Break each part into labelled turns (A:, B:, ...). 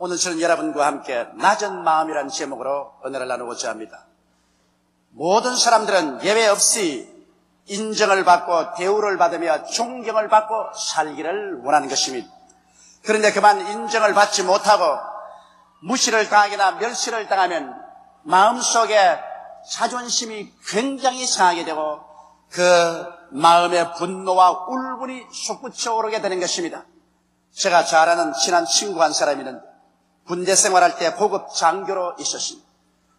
A: 오늘 저는 여러분과 함께 낮은 마음이라는 제목으로 은혜를 나누고자 합니다. 모든 사람들은 예외 없이 인정을 받고 대우를 받으며 존경을 받고 살기를 원하는 것입니다. 그런데 그만 인정을 받지 못하고 무시를 당하거나 멸시를 당하면 마음속에 자존심이 굉장히 상하게 되고 그 마음의 분노와 울분이 솟구쳐 오르게 되는 것입니다. 제가 잘 아는 친한 친구 한 사람이 있는데 군대 생활할 때 고급 장교로 있었습니다.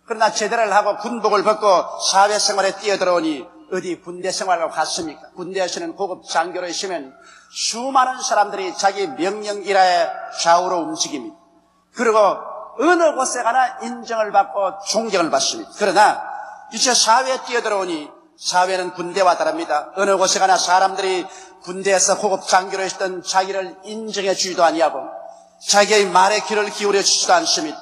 A: 그러나 제대를 하고 군복을 벗고 사회생활에 뛰어들어오니 어디 군대 생활을 갔습니까? 군대에서는 고급 장교로 있으면 수많은 사람들이 자기 명령기라에 좌우로 움직입니다. 그리고 어느 곳에 가나 인정을 받고 존경을 받습니다. 그러나 이제 사회에 뛰어들어오니 사회는 군대와 다릅니다. 어느 곳에 가나 사람들이 군대에서 고급 장교로 있던 자기를 인정해 주지도 아니하고 자기의 말에 귀를 기울여 주지도 않습니다.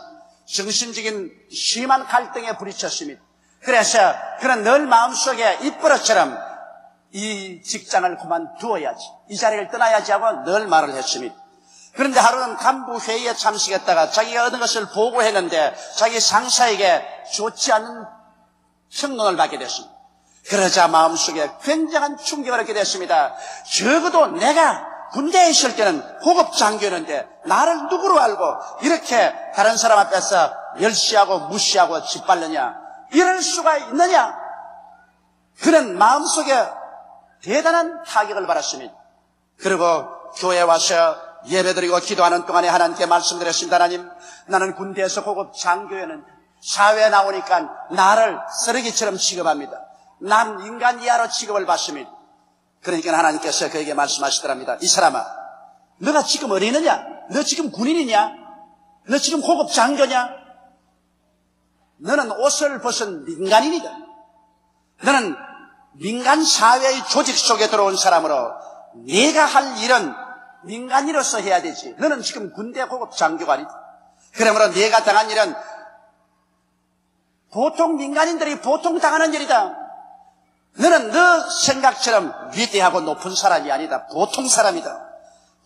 A: 정신적인 심한 갈등에 부딪혔습니다. 그래서 그는 늘 마음속에 입버릇처럼 이 직장을 그만두어야지, 이 자리를 떠나야지 하고 늘 말을 했습니다. 그런데 하루는 간부 회의에 참석했다가 자기가 얻은 것을 보고했는데 자기 상사에게 좋지 않은 평론을 받게 됐습니다. 그러자 마음속에 굉장한 충격을 얻게 됐습니다. 적어도 내가 군대에 있을 때는 고급 장교였는데 나를 누구로 알고 이렇게 다른 사람 앞에서 멸시하고 무시하고 짓밟느냐, 이럴 수가 있느냐. 그는 마음속에 대단한 타격을 받았습니다. 그리고 교회에 와서 예배드리고 기도하는 동안에 하나님께 말씀드렸습니다. 하나님, 나는 군대에서 고급 장교였는데 사회에 나오니까 나를 쓰레기처럼 취급합니다. 난 인간 이하로 취급을 받습니다. 그러니까 하나님께서 그에게 말씀하시더랍니다. 이 사람아, 너가 지금 어디 있느냐? 너 지금 군인이냐? 너 지금 고급 장교냐? 너는 옷을 벗은 민간인이다. 너는 민간 사회의 조직 속에 들어온 사람으로 네가 할 일은 민간인으로서 해야 되지. 너는 지금 군대 고급 장교가 아니다. 그러므로 네가 당한 일은 보통 민간인들이 보통 당하는 일이다. 너는 너 생각처럼 위대하고 높은 사람이 아니다. 보통 사람이다.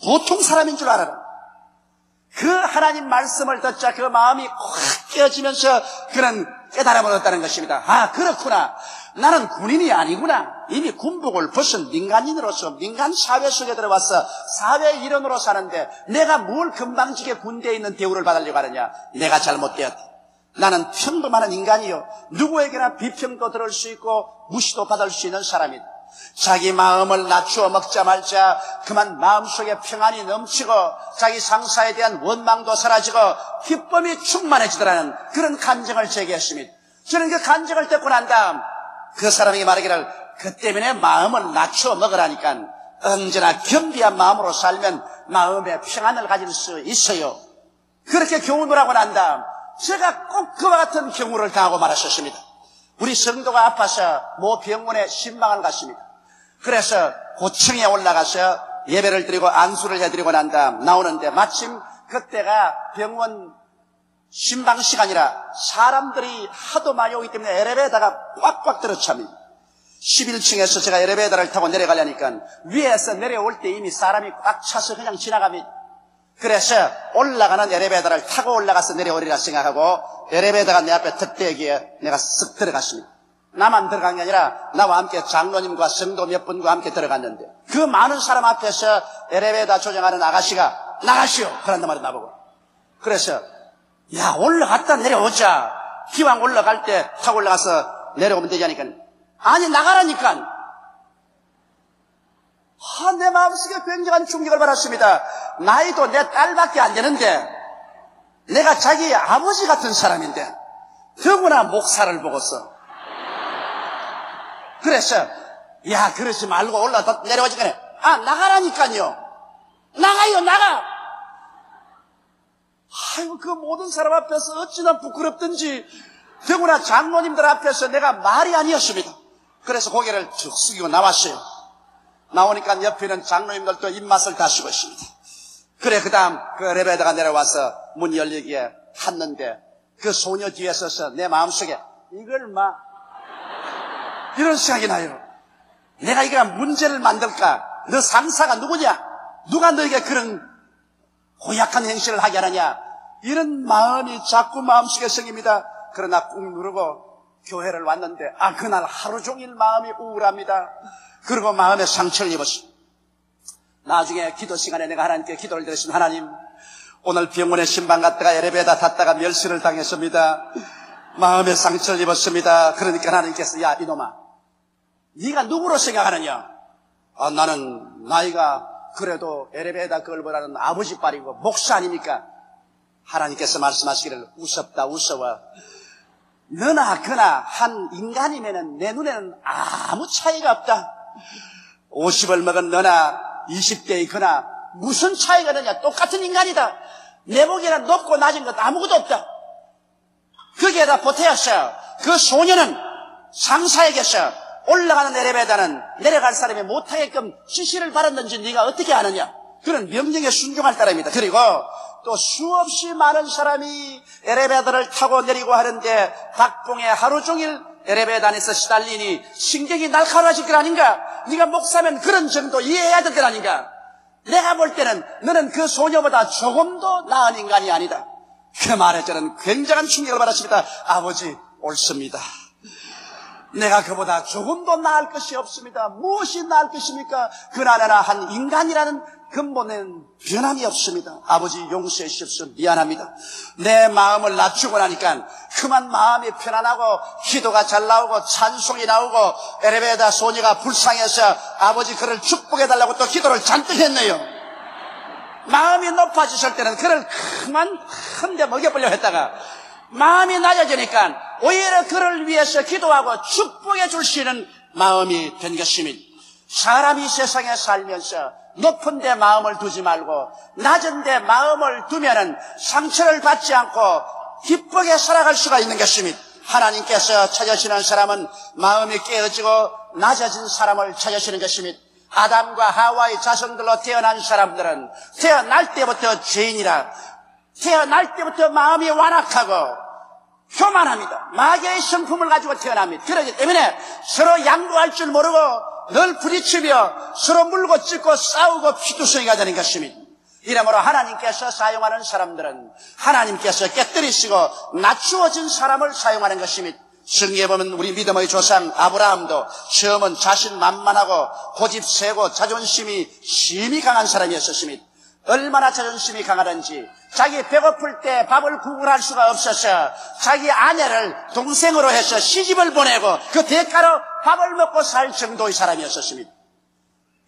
A: 보통 사람인 줄 알아라. 그 하나님 말씀을 듣자 그 마음이 확 깨어지면서 그는 깨달음을 얻었다는 것입니다. 아, 그렇구나. 나는 군인이 아니구나. 이미 군복을 벗은 민간인으로서 민간 사회 속에 들어와서 사회 일원으로 사는데 내가 뭘 금방지게 군대에 있는 대우를 받으려고 하느냐. 내가 잘못되었다. 나는 평범한 인간이요, 누구에게나 비평도 들을 수 있고 무시도 받을 수 있는 사람이다. 자기 마음을 낮추어 먹자마자 그만 마음속에 평안이 넘치고 자기 상사에 대한 원망도 사라지고 기쁨이 충만해지더라는 그런 간증을 제기했습니다. 저는 그 간증을 듣고 난 다음 그 사람에게 말하기를, 그 때문에 마음을 낮추어 먹으라니까 언제나 겸비한 마음으로 살면 마음의 평안을 가질 수 있어요. 그렇게 교훈을 하고 난 다음 제가 꼭 그와 같은 경우를 당하고 말았었습니다. 우리 성도가 아파서 모 병원에 신방을 갔습니다. 그래서 고층에 올라가서 예배를 드리고 안수를 해드리고 난 다음 나오는데 마침 그때가 병원 신방 시간이라 사람들이 하도 많이 오기 때문에 엘리베이터가 꽉꽉 들어찹니다. 11층에서 제가 엘리베이터를 타고 내려가려니까 위에서 내려올 때 이미 사람이 꽉 차서 그냥 지나갑니다. 그래서 올라가는 엘리베이터를 타고 올라가서 내려오리라 생각하고 엘리베이터가 내 앞에 턱대기에 내가 쓱 들어갔습니다. 나만 들어간 게 아니라 나와 함께 장로님과 성도 몇 분과 함께 들어갔는데 그 많은 사람 앞에서 엘리베이터 조정하는 아가씨가 나가시오! 그런단 말이야 나보고. 그래서 야, 올라갔다 내려오자. 기왕 올라갈 때 타고 올라가서 내려오면 되지 하니까 아니 나가라니까. 내 마음속에 굉장한 충격을 받았습니다. 나이도 내 딸밖에 안 되는데 내가 자기 아버지 같은 사람인데 더구나 목사를 보고서 그래서 야, 그러지 말고 내려오지 그래. 아, 나가라니까요. 나가요, 나가. 아이고, 그 모든 사람 앞에서 어찌나 부끄럽든지 더구나 장로님들 앞에서 내가 말이 아니었습니다. 그래서 고개를 쭉 숙이고 나왔어요. 나오니까 옆에 있는 장로님들도 입맛을 다시고 있습니다. 그래, 그 다음 그 엘리베이터가 내려와서 문이 열리기에 탔는데 그 소녀 뒤에 서서 내 마음속에 이걸 이런 생각이 나요. 내가 이거 문제를 만들까? 너 상사가 누구냐? 누가 너에게 그런 고약한 행실을 하게 하느냐? 이런 마음이 자꾸 마음속에 생깁니다. 그러나 꾹 누르고 교회를 왔는데 그날 하루 종일 마음이 우울합니다. 그리고 마음에 상처를 입었습니다. 나중에 기도 시간에 내가 하나님께 기도를 드렸습니다. 하나님, 오늘 병원에 신방 갔다가 엘리베이터 탔다가 멸시를 당했습니다. 마음에 상처를 입었습니다. 그러니까 하나님께서 야 이놈아, 네가 누구로 생각하느냐? 나는 나이가 그래도 엘리베이터 걸보다는 아버지 빨이고 목사 아닙니까? 하나님께서 말씀하시기를 우습다 우스워. 너나 그나 한 인간이면은 내 눈에는 아무 차이가 없다. 50을 먹은 너나 20대의 그나 무슨 차이가 되냐? 똑같은 인간이다. 내 보기에는 높고 낮은 것 아무것도 없다. 거기에다 보태었어요. 그 소녀는 상사에게서 올라가는 엘리베이터는 내려갈 사람이 못하게끔 지시를 받았는지 네가 어떻게 아느냐? 그런 명령에 순종할 따름입니다. 그리고 또 수없이 많은 사람이 엘리베이터를 타고 내리고 하는데 박봉에 하루 종일 엘리베이터 안에서 시달리니 신경이 날카로워질 것 아닌가? 네가 목사면 그런 정도 이해해야 될 것 아닌가? 내가 볼 때는 너는 그 소녀보다 조금도 나은 인간이 아니다. 그 말에 저는 굉장한 충격을 받았습니다. 아버지, 옳습니다. 내가 그보다 조금도 나을 것이 없습니다. 무엇이 나을 것입니까? 그나저나 한 인간이라는 근본에는 변함이 없습니다. 아버지 용서해 주십시오. 미안합니다. 내 마음을 낮추고 나니까 그만 마음이 편안하고 기도가 잘 나오고 찬송이 나오고 엘리베이터 소녀가 불쌍해서 아버지 그를 축복해달라고 또 기도를 잔뜩 했네요. 마음이 높아지실 때는 그를 그만 큰데 먹여보려고 했다가 마음이 낮아지니까 오히려 그를 위해서 기도하고 축복해 줄 수 있는 마음이 된 것입니다. 사람이 세상에 살면서 높은 데 마음을 두지 말고 낮은 데 마음을 두면은 상처를 받지 않고 기쁘게 살아갈 수가 있는 것입니다. 하나님께서 찾으시는 사람은 마음이 깨어지고 낮아진 사람을 찾으시는 것입니다. 아담과 하와의 자손들로 태어난 사람들은 태어날 때부터 죄인이라 태어날 때부터 마음이 완악하고 교만합니다. 마귀의 성품을 가지고 태어납니다. 그렇기 때문에 서로 양보할 줄 모르고 늘 부딪히며 서로 물고 찢고 싸우고 피투성이가 되는 것입니다. 이러므로 하나님께서 사용하는 사람들은 하나님께서 깨뜨리시고 낮추어진 사람을 사용하는 것입니다. 성경에 보면 우리 믿음의 조상 아브라함도 처음은 자신만만하고 고집 세고 자존심이 심히 강한 사람이었습니다. 얼마나 자존심이 강하든지 자기 배고플 때 밥을 구걸할 수가 없어서 자기 아내를 동생으로 해서 시집을 보내고 그 대가로 밥을 먹고 살 정도의 사람이었습니다.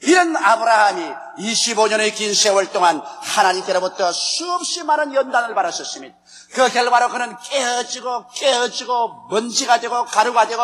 A: 이런 아브라함이 25년의 긴 세월 동안 하나님께로부터 수없이 많은 연단을 받았었습니다. 그 결과로 그는 깨어지고 먼지가 되고 가루가 되고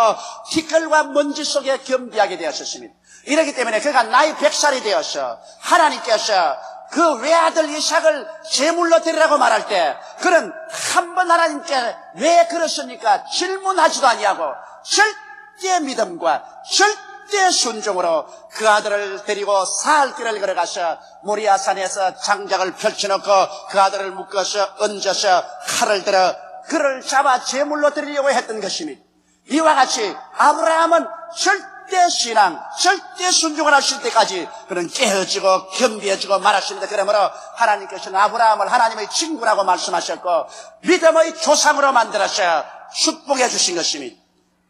A: 티끌과 먼지 속에 겸비하게 되었습니다. 이렇기 때문에 그가 나이 100살이 되어서 하나님께서 그 외아들 이삭을 제물로 드리라고 말할 때 그는 한 번 하나님께 왜 그러십니까? 질문하지도 아니하고 절대 믿음과 절대 순종으로 그 아들을 데리고 사흘 길을 걸어가서 모리아산에서 장작을 펼쳐놓고 그 아들을 묶어서 얹어서 칼을 들어 그를 잡아 제물로 드리려고 했던 것입니다. 이와 같이 아브라함은 절대 신앙, 절대 순종을 하실 때까지 그는 깨어지고 겸비해지고 말았습니다. 그러므로 하나님께서는 아브라함을 하나님의 친구라고 말씀하셨고 믿음의 조상으로 만들어서 축복해 주신 것입니다.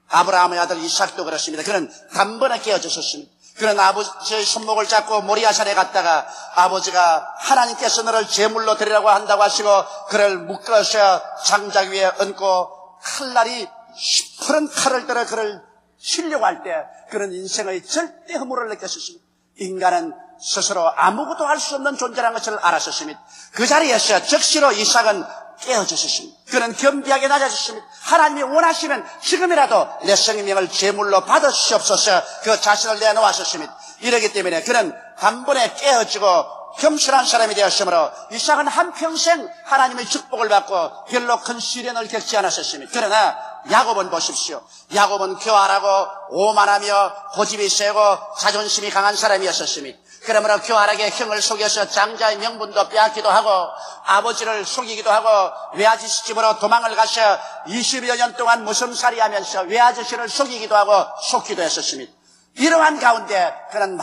A: 아브라함의 아들 이삭도 그렇습니다. 그는 단번에 깨어졌었습니다. 그는 아버지의 손목을 잡고 모리아산에 갔다가 아버지가 하나님께서 너를 제물로 드리라고 한다고 하시고 그를 묶어서 장작 위에 얹고 칼날이 시퍼런 칼을 들어 그를 치려고 할 때 그런 인생의 절대 허물을 느꼈습니다. 인간은 스스로 아무것도 할 수 없는 존재라는 것을 알았습니다. 그 자리에서 즉시로 이삭은 깨어졌습니다. 그는 겸비하게 낮아졌습니다. 하나님이 원하시면 지금이라도 내 생명을 제물로 받으시옵소서 그 자신을 내놓았습니다. 이러기 때문에 그는 단번에 깨어지고 겸손한 사람이 되었으므로 이삭은 한평생 하나님의 축복을 받고 별로 큰 시련을 겪지 않았습니다. 그러나 야곱은 보십시오. 야곱은 교활하고 오만하며 고집이 세고 자존심이 강한 사람이었습니다. 그러므로 교활하게 형을 속여서 장자의 명분도 빼앗기도 하고 아버지를 속이기도 하고 외아저씨 집으로 도망을 가서 20여 년 동안 무슴살이 하면서 외아저씨를 속이기도 하고 속기도 했었습니다. 이러한 가운데 그는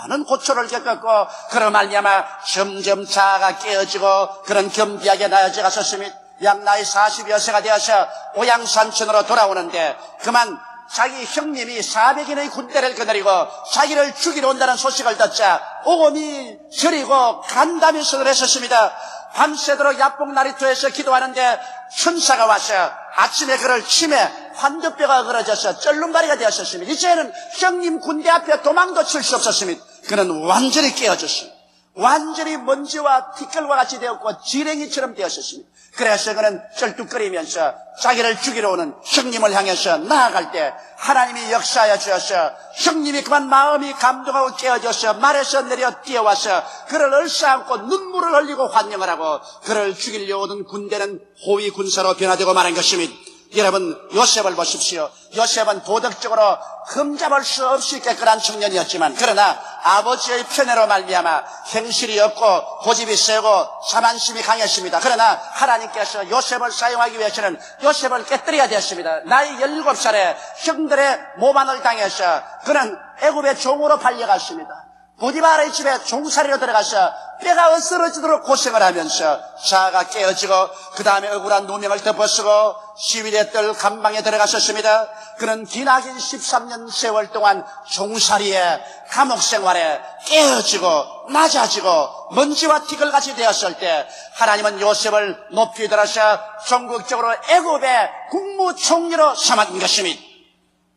A: 많은 고초를 겪었고 그로 말미암아 점점 자아가 깨어지고 그런 겸비하게 나아져 갔었습니다. 약 나이 40여 세가 되어서 오양산천으로 돌아오는데 그만 자기 형님이 400인의 군대를 거느리고 자기를 죽이러 온다는 소식을 듣자 오금이 저리고 간담이선을 했었습니다. 밤새도록 야뽕나리토에서 기도하는데 천사가 와서 아침에 그를 치매 환두뼈가 그어져서 쩔름발이가 되었었습니다. 이제는 형님 군대 앞에 도망도 칠 수 없었습니다. 그는 완전히 깨어졌습니다. 완전히 먼지와 티끌과 같이 되었고 지렁이처럼 되었었습니다. 그래서 그는 쩔뚝거리면서 자기를 죽이러 오는 형님을 향해서 나아갈 때 하나님이 역사하여 주셔서 형님이 그만 마음이 감동하고 깨어져서 말에서 내려 뛰어와서 그를 얼싸안고 눈물을 흘리고 환영을 하고 그를 죽이려 오던 군대는 호위 군사로 변화되고 말한 것입니다. 여러분 요셉을 보십시오. 요셉은 도덕적으로 흠잡을 수 없이 깨끗한 청년이었지만 그러나 아버지의 편애로 말미암아 행실이 없고 고집이 세고 자만심이 강했습니다. 그러나 하나님께서 요셉을 사용하기 위해서는 요셉을 깨뜨려야 되었습니다. 나이 17살에 형들의 모반을 당해서 그는 애굽의 종으로 팔려갔습니다. 보디바라의 집에 종살이로 들어가서 뼈가 으스러지도록 고생을 하면서 자아가 깨어지고 그 다음에 억울한 누명을 덮어쓰고 시위대 뜰 감방에 들어갔었습니다. 그는 기나긴 13년 세월 동안 종살이에 감옥 생활에 깨어지고 낮아지고 먼지와 티끌같이 되었을 때 하나님은 요셉을 높이 들어서 전국적으로 애굽의 국무총리로 삼은 것입니다.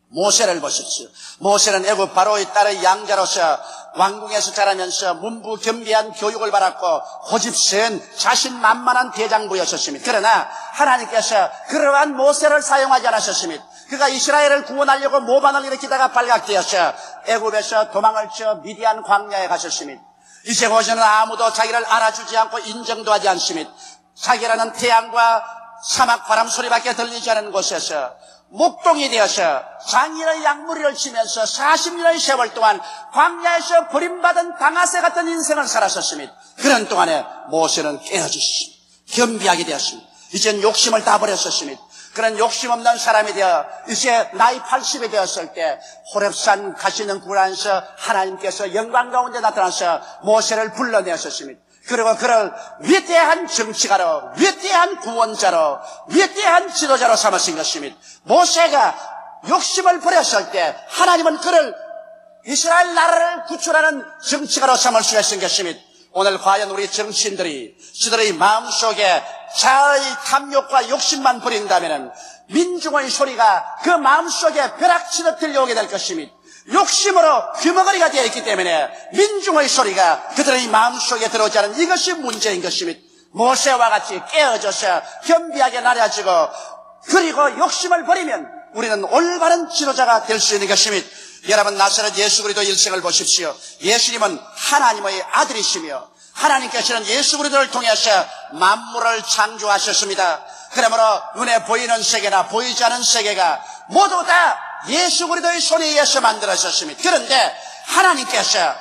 A: 모세를 보십시오. 모세는 애굽 바로의 딸의 양자로서 왕궁에서 자라면서 문부 겸비한 교육을 받았고 고집센 자신만만한 대장부였었습니다. 그러나 하나님께서 그러한 모세를 사용하지 않으셨습니다. 그가 이스라엘을 구원하려고 모반을 일으키다가 발각되어서 애굽에서 도망을 쳐 미디안 광야에 가셨습니다. 이제 고서는 아무도 자기를 알아주지 않고 인정도 하지 않습니다. 자기라는 태양과 사막 바람 소리밖에 들리지 않은 곳에서 목동이 되어서 장인의 양무리를 치면서 40년의 세월 동안 광야에서 버림받은 방아쇠 같은 인생을 살았었습니다. 그런 동안에 모세는 깨어졌습니다. 겸비하게 되었습니다. 이젠 욕심을 다 버렸었습니다. 그런 욕심 없는 사람이 되어 이제 나이 80이 되었을 때 호렙산 가시는 굴안에서 하나님께서 영광 가운데 나타나서 모세를 불러내었습니다. 그리고 그를 위대한 정치가로, 위대한 구원자로, 위대한 지도자로 삼으신 것입니다. 모세가 욕심을 버렸을 때 하나님은 그를 이스라엘 나라를 구출하는 정치가로 삼을 수 있는 것입니다. 오늘 과연 우리 정치인들이 저들의 마음속에 자아의 탐욕과 욕심만 버린다면 민중의 소리가 그 마음속에 벼락치듯 들려오게 될 것입니다. 욕심으로 귀머거리가 되어 있기 때문에 민중의 소리가 그들의 마음속에 들어오지 않은 이것이 문제인 것입니다. 모세와 같이 깨어져서 겸비하게 나려지고 그리고 욕심을 버리면 우리는 올바른 지도자가 될 수 있는 것입니다. 여러분 나사렛 예수 그리스도 일생을 보십시오. 예수님은 하나님의 아들이시며 하나님께서는 예수 그리스도를 통해서 만물을 창조하셨습니다. 그러므로 눈에 보이는 세계나 보이지 않은 세계가 모두 다 예수 그리스도의 손에 의해서 만들어졌습니다. 그런데 하나님께서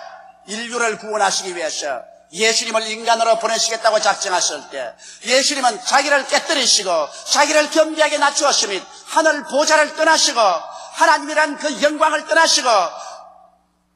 A: 인류를 구원하시기 위해서 예수님을 인간으로 보내시겠다고 작정하실 때 예수님은 자기를 깨뜨리시고 자기를 겸비하게 낮추었습니다. 하늘 보좌를 떠나시고 하나님이란 그 영광을 떠나시고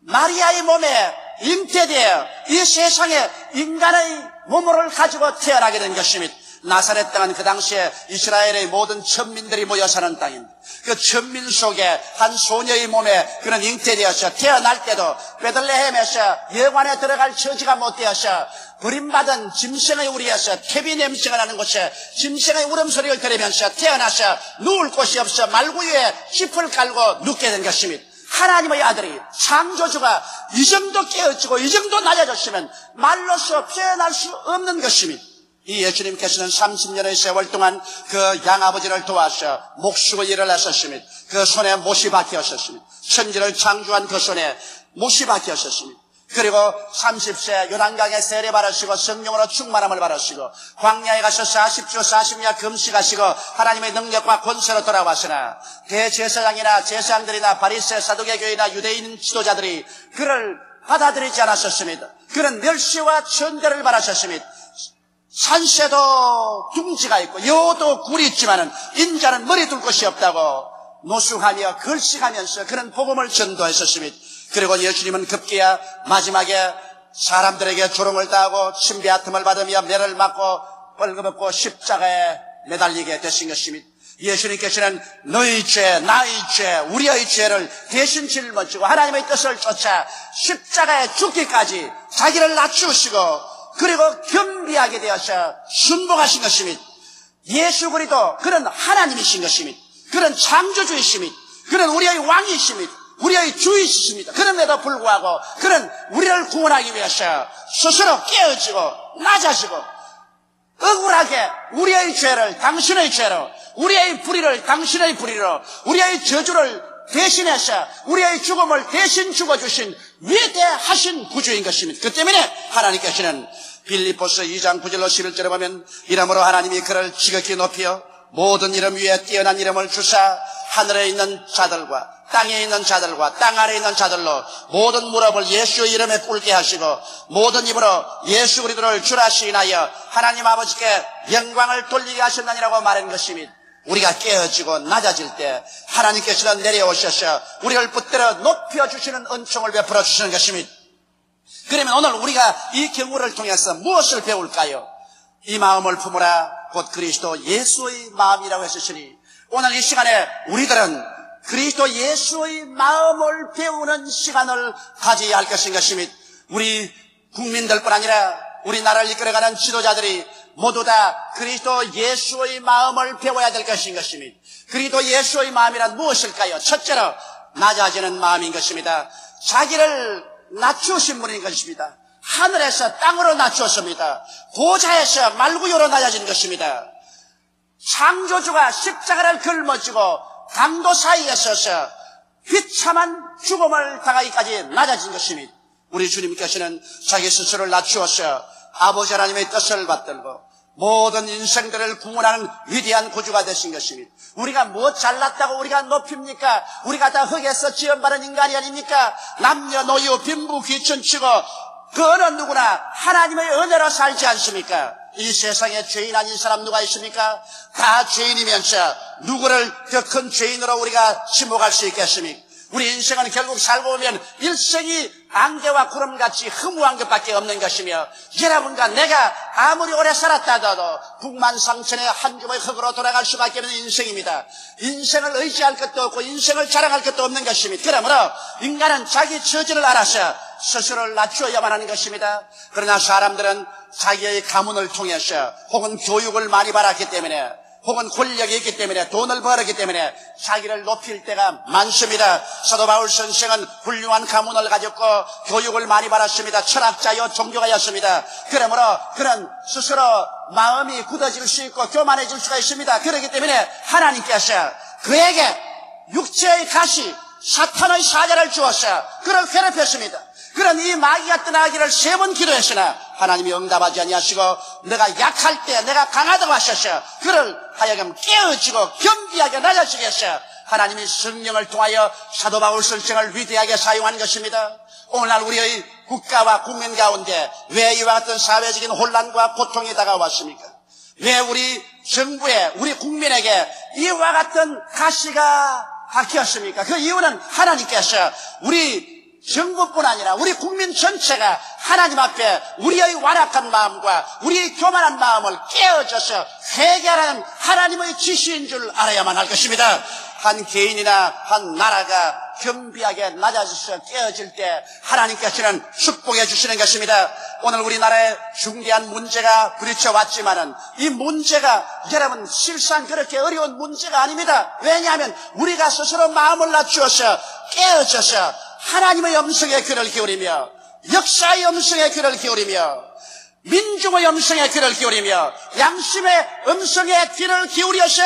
A: 마리아의 몸에 잉태되어 이 세상에 인간의 몸을 가지고 태어나게 된 것입니다. 나사렛 땅은 그 당시에 이스라엘의 모든 천민들이 모여 사는 땅입니다. 그 천민 속에 한 소녀의 몸에 그는 잉태되어서 태어날 때도 베들레헴에서 여관에 들어갈 처지가 못 되어서 버림받은 짐승의 우리에서 태비 냄새가 나는 곳에 짐승의 울음소리를 들으면서 태어나서 누울 곳이 없어 말구유에 짚을 깔고 눕게 된 것입니다. 하나님의 아들이 창조주가 이 정도 깨어지고 이 정도 낮아졌으면 말로서 표현할 수 없는 것입니다. 이 예수님께서는 30년의 세월 동안 그 양아버지를 도와서 목수고 일을 하셨습니다. 그 손에 못이 박혔었습니다. 천지를 창조한 그 손에 못이 박혔었습니다. 그리고 30세 요단강에 세례 받으시고 성령으로 충만함을 받으시고 광야에 가서 40주 40야 금식하시고 하나님의 능력과 권세로 돌아왔으나 대제사장이나 제사장들이나 바리새 사두개교이나 유대인 지도자들이 그를 받아들이지 않았었습니다. 그는 멸시와 천대를 받으셨습니다. 산새도 둥지가 있고 여도 굴이 있지만은 인자는 머리 둘 곳이 없다고 노숙하며 걸식하면서 그런 복음을 전도했었습니다. 그리고 예수님은 급기야 마지막에 사람들에게 조롱을 당하고 침뱉음을 틈을 받으며 매를 맞고 뻘거벗고 십자가에 매달리게 되신 것입니다. 예수님께서는 너희 죄, 나의 죄, 우리의 죄를 대신 짊어지고 하나님의 뜻을 쫓아 십자가에 죽기까지 자기를 낮추시고 그리고 겸비하게 되어서 순복하신 것입니다. 예수 그리스도 그는 하나님이신 것입니다. 그는 창조주이십니다. 그는 우리의 왕이십니다. 우리의 주이십니다. 그럼에도 불구하고 그는 우리를 구원하기 위해서 스스로 깨어지고 낮아지고 억울하게 우리의 죄를 당신의 죄로, 우리의 불의를 당신의 불의로, 우리의 저주를 대신해서 우리의 죽음을 대신 죽어주신 위대하신 구주인 것입니다. 그 때문에 하나님께서는 빌립보서 2장 9절로 11절에 보면 이러므로 하나님이 그를 지극히 높여 모든 이름 위에 뛰어난 이름을 주사 하늘에 있는 자들과 땅에 있는 자들과 땅 아래에 있는 자들로 모든 무릎을 예수의 이름에 꿇게 하시고 모든 입으로 예수 그리스도를 주라 시인하여 하나님 아버지께 영광을 돌리게 하셨느니라고 말한 것입니다. 우리가 깨어지고 낮아질 때 하나님께서는 내려오셔서 우리를 붙들어 높여주시는 은총을 베풀어 주시는 것입니다. 그러면 오늘 우리가 이 경우를 통해서 무엇을 배울까요? 이 마음을 품으라 곧 그리스도 예수의 마음이라고 했으니 오늘 이 시간에 우리들은 그리스도 예수의 마음을 배우는 시간을 가져야 할 것인 것입니다. 우리 국민들뿐 아니라 우리나라를 이끌어가는 지도자들이 모두 다 그리스도 예수의 마음을 배워야 될 것인 것입니다. 그리스도 예수의 마음이란 무엇일까요? 첫째로 낮아지는 마음인 것입니다. 자기를 낮추신 분인 것입니다. 하늘에서 땅으로 낮추었습니다. 고자에서 말구유로 낮아진 것입니다. 창조주가 십자가를 걸머지고 강도 사이에 서서 비참한 죽음을 당하기까지 낮아진 것입니다. 우리 주님께서는 자기 스스로를 낮추어서 아버지 하나님의 뜻을 받들고 모든 인생들을 구원하는 위대한 구주가 되신 것입니다. 우리가 뭐 잘났다고 우리가 높입니까? 우리가 다 흙에서 지음받은 인간이 아닙니까? 남녀노유 빈부 귀천치고 그 어느 누구나 하나님의 은혜로 살지 않습니까? 이 세상에 죄인 아닌 사람 누가 있습니까? 다 죄인이면서 누구를 더 큰 죄인으로 우리가 지목할 수 있겠습니까? 우리 인생은 결국 살고 보면 일생이 안개와 구름같이 허무한 것밖에 없는 것이며 여러분과 내가 아무리 오래 살았다 하더라도 북만상천의 한 줌의 흙으로 돌아갈 수밖에 없는 인생입니다. 인생을 의지할 것도 없고 인생을 자랑할 것도 없는 것입니다. 그러므로 인간은 자기 처지를 알아서 스스로를 낮추어야만 하는 것입니다. 그러나 사람들은 자기의 가문을 통해서 혹은 교육을 많이 받았기 때문에 혹은 권력이 있기 때문에 돈을 벌었기 때문에 자기를 높일 때가 많습니다. 사도 바울 선생은 훌륭한 가문을 가졌고 교육을 많이 받았습니다. 철학자여 종교가였습니다. 그러므로 그는 스스로 마음이 굳어질 수 있고 교만해질 수가 있습니다. 그렇기 때문에 하나님께서 그에게 육체의 가시 사탄의 사자를 주어서 그를 괴롭혔습니다. 그런 이 마귀가 떠나기를 3번 기도했으나 하나님이 응답하지 아니하시고 내가 약할 때 내가 강하다고 하셔서 그를 하여금 깨어지고 겸비하게 낮아지게 해서 하나님이 성령을 통하여 사도 바울 선생을 위대하게 사용한 것입니다. 오늘날 우리의 국가와 국민 가운데 왜 이와 같은 사회적인 혼란과 고통이 다가왔습니까? 왜 우리 정부에 우리 국민에게 이와 같은 가시가 박혔습니까? 그 이유는 하나님께서 우리 정부뿐 아니라 우리 국민 전체가 하나님 앞에 우리의 완악한 마음과 우리의 교만한 마음을 깨어져서 회개하라는 하나님의 지시인 줄 알아야만 할 것입니다. 한 개인이나 한 나라가 겸비하게 낮아져서 깨어질 때 하나님께서는 축복해 주시는 것입니다. 오늘 우리나라에 중대한 문제가 부딪혀왔지만은 이 문제가 여러분 실상 그렇게 어려운 문제가 아닙니다. 왜냐하면 우리가 스스로 마음을 낮추어서 깨어져서 하나님의 음성에 귀를 기울이며 역사의 음성에 귀를 기울이며 민중의 음성에 귀를 기울이며 양심의 음성에 귀를 기울여서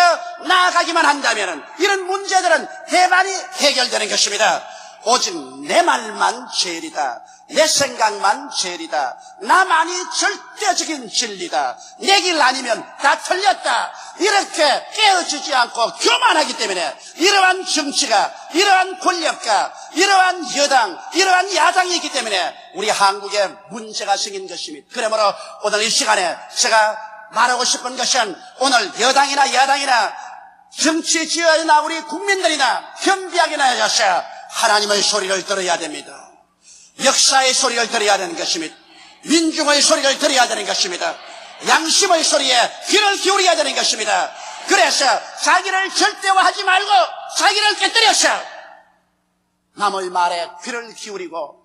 A: 나아가기만 한다면 이런 문제들은 대반이 해결되는 것입니다. 오직 내 말만 제일이다. 내 생각만 제일이다. 나만이 절대적인 진리다. 내 길 아니면 다 틀렸다. 이렇게 깨어지지 않고 교만하기 때문에 이러한 정치가, 이러한 권력가, 이러한 여당, 이러한 야당이 있기 때문에 우리 한국에 문제가 생긴 것입니다. 그러므로 오늘 이 시간에 제가 말하고 싶은 것은 오늘 여당이나 야당이나 정치 지도자나 우리 국민들이나 겸비하게 나아져서 하나님의 소리를 들어야 됩니다. 역사의 소리를 들어야 되는 것입니다. 민중의 소리를 들어야 되는 것입니다. 양심의 소리에 귀를 기울여야 되는 것입니다. 그래서 자기를 절대화하지 말고 자기를 깨뜨려서 남의 말에 귀를 기울이고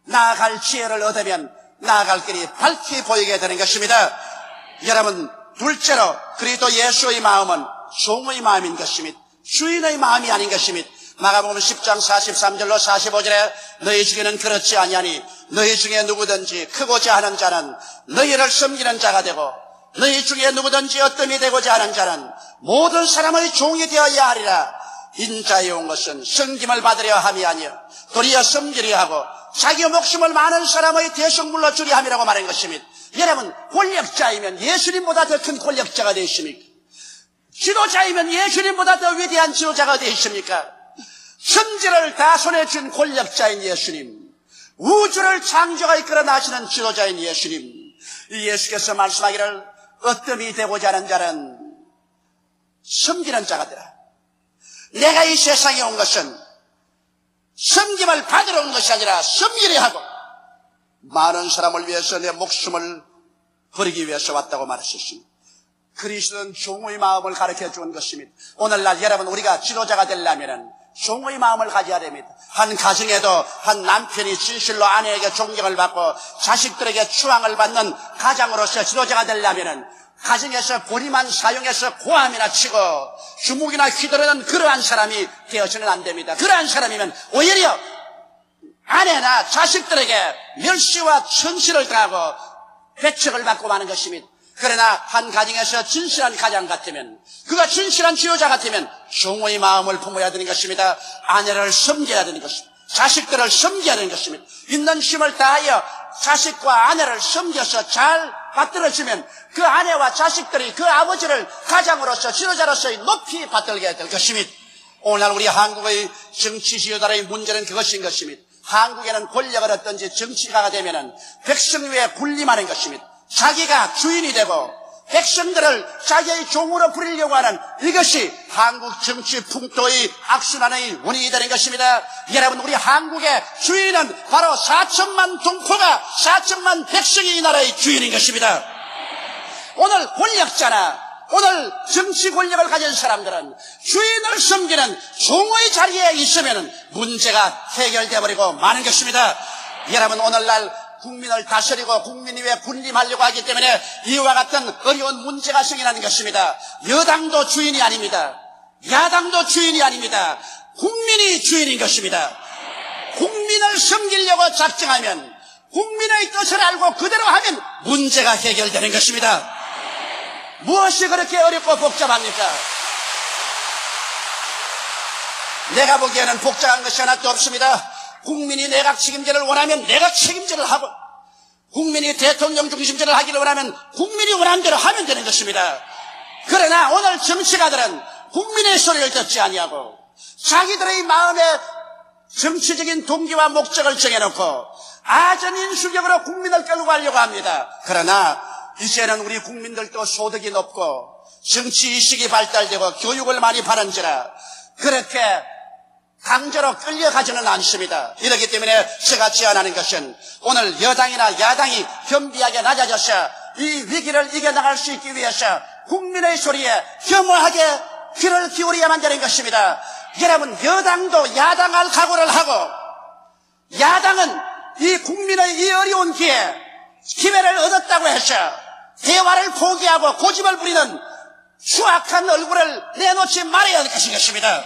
A: 나아갈 지혜를 얻으면 나아갈 길이 밝게 보이게 되는 것입니다. 여러분, 둘째로 그리스도 예수의 마음은 종의 마음인 것입니다. 주인의 마음이 아닌 것입니다. 마가복음 10장 43절로 45절에 너희 중에는 그렇지 아니하니 너희 중에 누구든지 크고자 하는 자는 너희를 섬기는 자가 되고 너희 중에 누구든지 어뜸이 되고자 하는 자는 모든 사람의 종이 되어야 하리라. 인자에 온 것은 섬김을 받으려 함이 아니요 도리어 섬기려 하고 자기 목숨을 많은 사람의 대성물로 주려 함이라고 말한 것입니다. 여러분, 권력자이면 예수님보다 더 큰 권력자가 되십니까? 지도자이면 예수님보다 더 위대한 지도자가 되십니까? 천지를 다 손에 쥔 권력자인 예수님, 우주를 창조가 이끌어 나시는 지도자인 예수님, 이 예수께서 말씀하기를 어뜸이 되고자 하는 자는 섬기는 자가 되라. 내가 이 세상에 온 것은 섬김을 받으러 온 것이 아니라 섬기려 하고 많은 사람을 위해서 내 목숨을 버리기 위해서 왔다고 말하셨습니다. 그리스도는 종의 마음을 가르쳐 준 것입니다. 오늘날 여러분, 우리가 지도자가 되려면 종의 마음을 가져야 됩니다. 한 가정에도 한 남편이 진실로 아내에게 존경을 받고 자식들에게 추앙을 받는 가장으로서 지도자가 되려면 가정에서 고리만 사용해서 고함이나 치고 주먹이나 휘두르는 그러한 사람이 되어서는 안 됩니다. 그러한 사람이면 오히려 아내나 자식들에게 멸시와 천시를 당하고 배척을 받고 마는 것입니다. 그러나 한 가정에서 진실한 가장 같으면, 그가 진실한 지도자 같으면 종의 마음을 품어야 되는 것입니다. 아내를 섬겨야 되는 것입니다. 자식들을 섬겨야 되는 것입니다. 있는 힘을 다하여 자식과 아내를 섬겨서 잘 받들어주면 그 아내와 자식들이 그 아버지를 가장으로서 지도자로서 높이 받들게 될 것입니다. 오늘날 우리 한국의 정치 지도자의 문제는 그것인 것입니다. 한국에는 권력을 얻든지 정치가가 되면은 백성 위에 군림하는 것입니다. 자기가 주인이 되고 백성들을 자기의 종으로 부리려고 하는 이것이 한국 정치 풍토의 악순환의 원인이 되는 것입니다. 여러분, 우리 한국의 주인은 바로 4천만 동포가 4천만 백성이 이 나라의 주인인 것입니다. 오늘 권력자나 오늘 정치 권력을 가진 사람들은 주인을 섬기는 종의 자리에 있으면 문제가 해결되어 버리고 마는 것입니다. 여러분, 오늘날 국민을 다스리고 국민 위에 군림하려고 하기 때문에 이와 같은 어려운 문제가 생겨나는 것입니다. 여당도 주인이 아닙니다. 야당도 주인이 아닙니다. 국민이 주인인 것입니다. 국민을 섬기려고 작정하면, 국민의 뜻을 알고 그대로 하면 문제가 해결되는 것입니다. 무엇이 그렇게 어렵고 복잡합니까? 내가 보기에는 복잡한 것이 하나도 없습니다. 국민이 내각 책임제를 원하면 내각 책임제를 하고, 국민이 대통령 중심제를 하기를 원하면 국민이 원하는 대로 하면 되는 것입니다. 그러나 오늘 정치가들은 국민의 소리를 듣지 아니하고 자기들의 마음에 정치적인 동기와 목적을 정해놓고 아전인수격으로 국민을 끌고 가려고 합니다. 그러나 이제는 우리 국민들도 소득이 높고 정치의식이 발달되고 교육을 많이 받은지라 그렇게 강제로 끌려가지는 않습니다. 이렇기 때문에 제가 제안하는 것은 오늘 여당이나 야당이 겸비하게 낮아져서 이 위기를 이겨나갈 수 있기 위해서 국민의 소리에 겸허하게 귀를 기울여야만 되는 것입니다. 여러분, 여당도 야당할 각오를 하고 야당은 이 국민의 이 어려운 기회를 얻었다고 해서 대화를 포기하고 고집을 부리는 추악한 얼굴을 내놓지 말아야 할 것이겠습니다.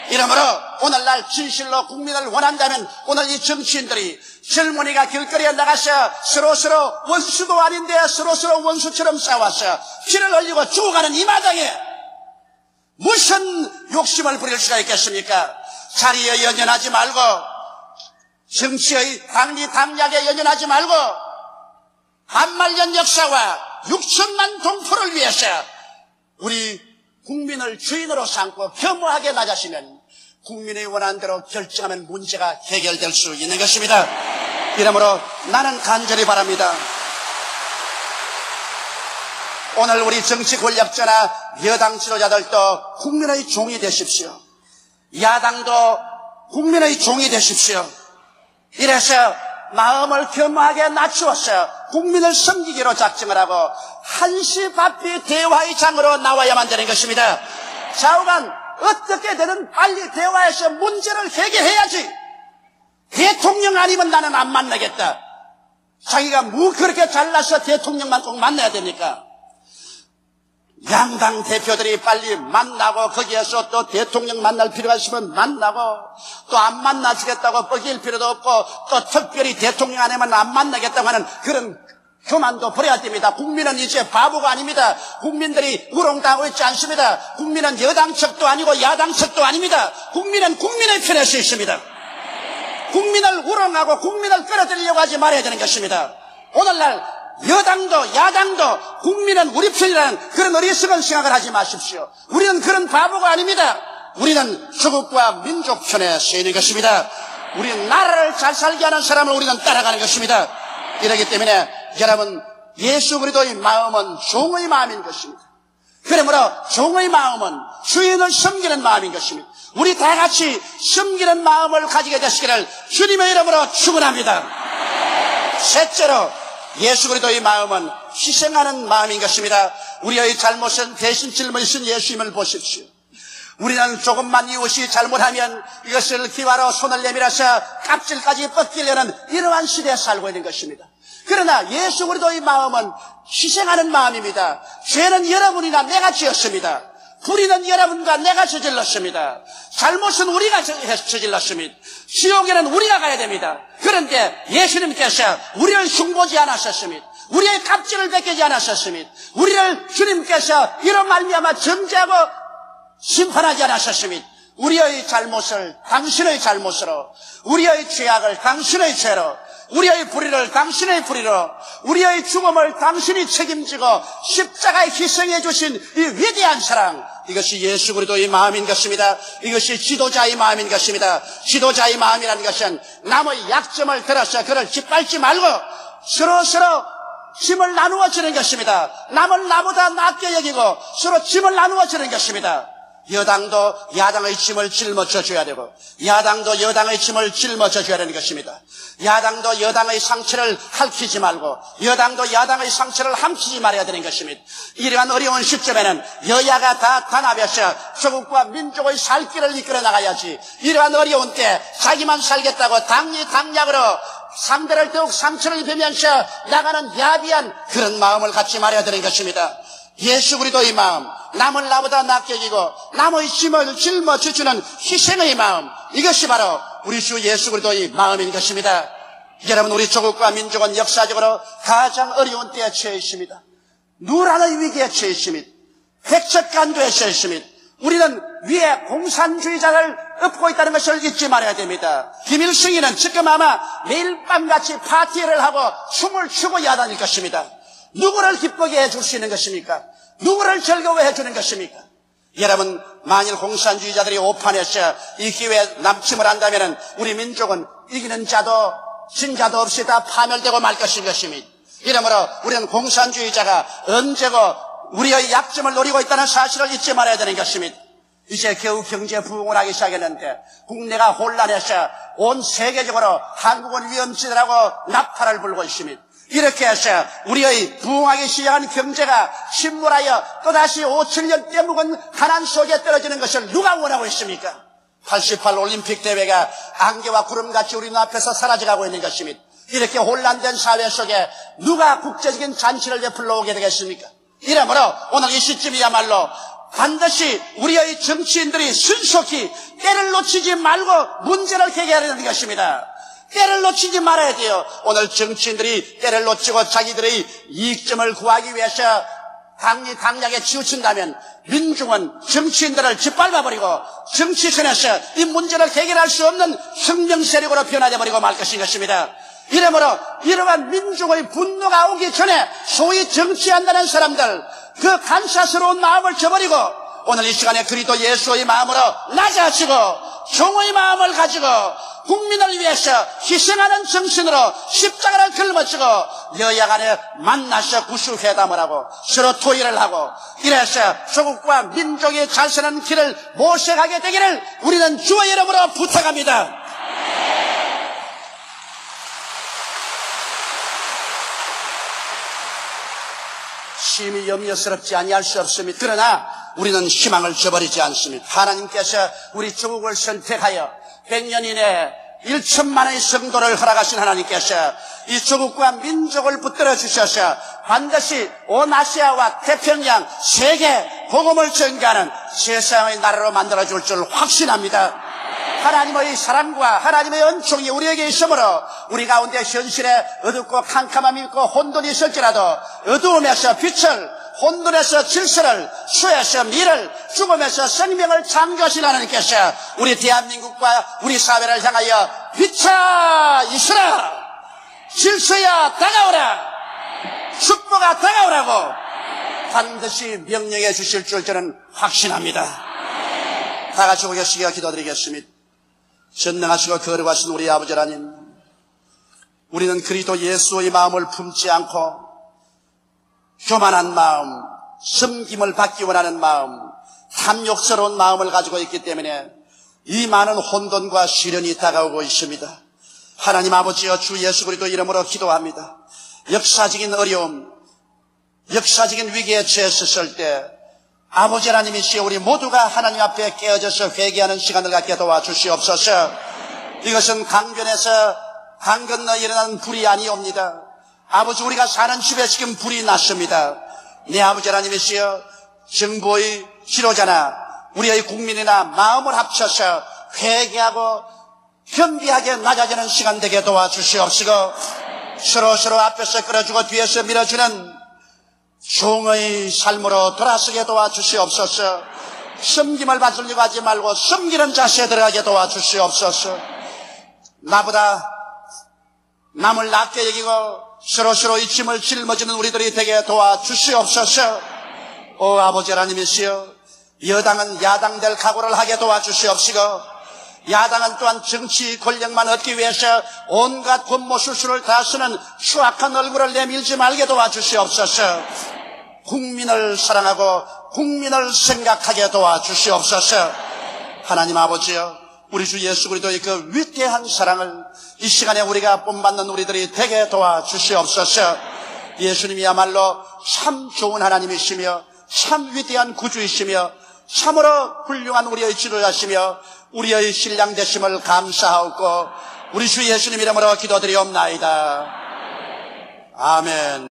A: 이러므로 오늘날 진실로 국민을 원한다면 오늘 이 정치인들이 젊은이가 길거리에 나가서 서로서로 원수도 아닌데 서로서로 원수처럼 싸워서 피를 흘리고 죽어가는 이 마당에 무슨 욕심을 부릴 수가 있겠습니까? 자리에 연연하지 말고 정치의 당리당략에 연연하지 말고 반말년 역사와 6천만 동포를 위해서 우리 국민을 주인으로 삼고 겸허하게 나가시면 국민의 원하는 대로 결정하면 문제가 해결될 수 있는 것입니다. 이러므로 나는 간절히 바랍니다. 오늘 우리 정치 권력자나 여당 지도자들도 국민의 종이 되십시오. 야당도 국민의 종이 되십시오. 이래서 마음을 겸허하게 낮추어서 국민을 섬기기로 작정을 하고 한시바삐 대화의 장으로 나와야만 되는 것입니다. 좌우간 어떻게 되든 빨리 대화해서 문제를 해결해야지. 대통령 아니면 나는 안 만나겠다. 자기가 뭐 그렇게 잘나서 대통령만 꼭 만나야 됩니까? 양당 대표들이 빨리 만나고 거기에서 또 대통령 만날 필요가 있으면 만나고 또 안 만나주겠다고 뻐길 필요도 없고 또 특별히 대통령 아니면 안 만나겠다고 하는 그런 교만도 버려야 됩니다. 국민은 이제 바보가 아닙니다. 국민들이 우롱당하고 있지 않습니다. 국민은 여당 측도 아니고 야당 측도 아닙니다. 국민은 국민의 편에 서 있습니다. 국민을 우롱하고 국민을 끌어들이려고 하지 말아야 되는 것입니다. 오늘날 여당도 야당도 국민은 우리 편이라는 그런 어리석은 생각을 하지 마십시오. 우리는 그런 바보가 아닙니다. 우리는 조국과 민족 편에 서 있는 것입니다. 우리는 나라를 잘 살게 하는 사람을 우리는 따라가는 것입니다. 이러기 때문에 여러분, 예수 그리스도의 마음은 종의 마음인 것입니다. 그러므로 종의 마음은 주인을 섬기는 마음인 것입니다. 우리 다 같이 섬기는 마음을 가지게 되시기를 주님의 이름으로 축원합니다. 셋째로 예수 그리스도의 마음은 희생하는 마음인 것입니다. 우리의 잘못은 대신 짊어지신 예수님을 보십시오. 우리는 조금만 이웃이 잘못하면 이것을 기와로 손을 내밀어서 껍질까지 벗기려는 이러한 시대에 살고 있는 것입니다. 그러나 예수 그리스도의 마음은 희생하는 마음입니다. 죄는 여러분이나 내가 지었습니다. 불의는 여러분과 내가 저질렀습니다. 잘못은 우리가 저질렀습니다. 지옥에는 우리가 가야 됩니다. 그런데 예수님께서 우리를 흉보지 않으셨습니다. 우리의 값질을 벗기지 않으셨습니다. 우리를 주님께서 이로 말미암아 정죄하고 심판하지 않으셨습니다. 우리의 잘못을 당신의 잘못으로, 우리의 죄악을 당신의 죄로, 우리의 불의를 당신의 불의로, 우리의 죽음을 당신이 책임지고 십자가에 희생해 주신 이 위대한 사랑, 이것이 예수 그리스도의 마음인 것입니다. 이것이 지도자의 마음인 것입니다. 지도자의 마음이라는 것은 남의 약점을 들어서 그를 짓밟지 말고 서로 짐을 나누어 주는 것입니다. 남을 나보다 낫게 여기고 서로 짐을 나누어 주는 것입니다. 여당도 야당의 짐을 짊어져 줘야 되고 야당도 여당의 짐을 짊어져 줘야 되는 것입니다. 야당도 여당의 상처를 핥히지 말고 여당도 야당의 상처를 함치지 말아야 되는 것입니다. 이러한 어려운 시점에는 여야가 다 단합해서 조국과 민족의 살 길을 이끌어 나가야지, 이러한 어려운 때 자기만 살겠다고 당리당략으로 상대를 더욱 상처를 입히면서 나가는 야비한 그런 마음을 갖지 말아야 되는 것입니다. 예수 그리스도의 마음, 남을 나보다 낫게 여기고 남의 짐을 짊어져 주는 희생의 마음, 이것이 바로 우리 주 예수 그리스도의 마음인 것입니다. 여러분, 우리 조국과 민족은 역사적으로 가장 어려운 때에 처해 있습니다. 누란의 위기에 처해 있습니다. 백척간도에 처해 있습니다. 우리는 위에 공산주의자를 엎고 있다는 것을 잊지 말아야 됩니다. 김일성이는 지금 아마 매일 밤같이 파티를 하고 춤을 추고 야단일 것입니다. 누구를 기쁘게 해줄 수 있는 것입니까? 누구를 즐거워해 주는 것입니까? 여러분, 만일 공산주의자들이 오판해서 이 기회에 남침을 한다면 우리 민족은 이기는 자도 진 자도 없이 다 파멸되고 말 것인 것입니다. 이러므로 우리는 공산주의자가 언제고 우리의 약점을 노리고 있다는 사실을 잊지 말아야 되는 것입니다. 이제 겨우 경제 부흥을 하기 시작했는데 국내가 혼란해서 온 세계적으로 한국은 위험지대라고 나팔을 불고 있습니다. 이렇게 해서 우리의 부흥하기 시작한 경제가 침몰하여 또다시 5,7년 떼묵은 가난 속에 떨어지는 것을 누가 원하고 있습니까? 88 올림픽 대회가 안개와 구름같이 우리 눈앞에서 사라져가고 있는 것입니다. 이렇게 혼란된 사회 속에 누가 국제적인 잔치를 베풀러 오게 되겠습니까? 이러므로 오늘 이 시점이야말로 반드시 우리의 정치인들이 신속히 때를 놓치지 말고 문제를 해결해야 되는 것입니다. 때를 놓치지 말아야 돼요. 오늘 정치인들이 때를 놓치고 자기들의 이익점을 구하기 위해서 당략에 치우친다면 민중은 정치인들을 짓밟아버리고 정치권에서 이 문제를 해결할 수 없는 혁명세력으로 변화되어버리고 말 것인 것입니다. 이러므로 이러한 민중의 분노가 오기 전에 소위 정치한다는 사람들, 그 간사스러운 마음을 저버리고 오늘 이 시간에 그리스도 예수의 마음으로 낮아지고 종의 마음을 가지고 국민을 위해서 희생하는 정신으로 십자가를 짊어지고 여야 간에 만나서 구수회담을 하고 서로 토의를 하고 이래서 조국과 민족이 잘 사는 길을 모색하게 되기를 우리는 주의 이름으로 부탁합니다. 심히 염려스럽지 아니할 수 없습니다. 그러나 우리는 희망을 저버리지 않습니다. 하나님께서 우리 조국을 선택하여 100년 이내에 1천만의 성도를 허락하신 하나님께서 이 조국과 민족을 붙들어 주셔서 반드시 온 아시아와 태평양 세계 복음을 전가하는 세상의 나라로 만들어줄 줄 확신합니다. 하나님의 사랑과 하나님의 은총이 우리에게 있으므로 우리 가운데 현실에 어둡고 캄캄함이 있고 혼돈이 있을지라도 어두움에서 빛을, 혼돈에서 질서를, 수에서 미를, 죽음에서 생명을 창조하신 하나님께서 우리 대한민국과 우리 사회를 향하여 빛아 있으라, 질서야 다가오라, 축복아 다가오라고 반드시 명령해 주실 줄 저는 확신합니다. 다 같이 고개숙여 기도드리겠습니다. 전능하시고 거룩하신 우리 아버지 하나님, 우리는 그리스도 예수의 마음을 품지 않고 교만한 마음, 섬김을 받기 원하는 마음, 탐욕스러운 마음을 가지고 있기 때문에 이 많은 혼돈과 시련이 다가오고 있습니다. 하나님 아버지여, 주 예수 그리스도 이름으로 기도합니다. 역사적인 어려움, 역사적인 위기에 처했을 때 아버지 하나님이시여, 우리 모두가 하나님 앞에 깨어져서 회개하는 시간을 갖게 도와주시옵소서. 이것은 강변에서 강 건너 일어나는 불이 아니옵니다. 아버지, 우리가 사는 집에 지금 불이 났습니다. 네 아버지 하나님이시여, 정부의 지도자나 우리의 국민이나 마음을 합쳐서 회개하고 겸비하게 낮아지는 시간 되게 도와주시옵시고, 서로 앞에서 끌어주고 뒤에서 밀어주는 종의 삶으로 돌아서게 도와주시옵소서. 섬김을 받으려고 하지 말고 섬기는 자세에 들어가게 도와주시옵소서. 나보다 남을 낮게 여기고 서로 이 짐을 짊어지는 우리들이 되게 도와주시옵소서. 오 아버지 하나님이시여, 여당은 야당 될 각오를 하게 도와주시옵시고, 야당은 또한 정치 권력만 얻기 위해서 온갖 권모술수를 다 쓰는 추악한 얼굴을 내밀지 말게 도와주시옵소서. 국민을 사랑하고 국민을 생각하게 도와주시옵소서. 하나님 아버지여, 우리 주 예수 그리스도의 그 위대한 사랑을 이 시간에 우리가 본받는 우리들이 되게 도와주시옵소서. 예수님이야말로 참 좋은 하나님이시며 참 위대한 구주이시며 참으로 훌륭한 우리의 지도자시며 우리의 신랑 되심을 감사하옵고 우리 주 예수님 이름으로 기도드리옵나이다. 아멘.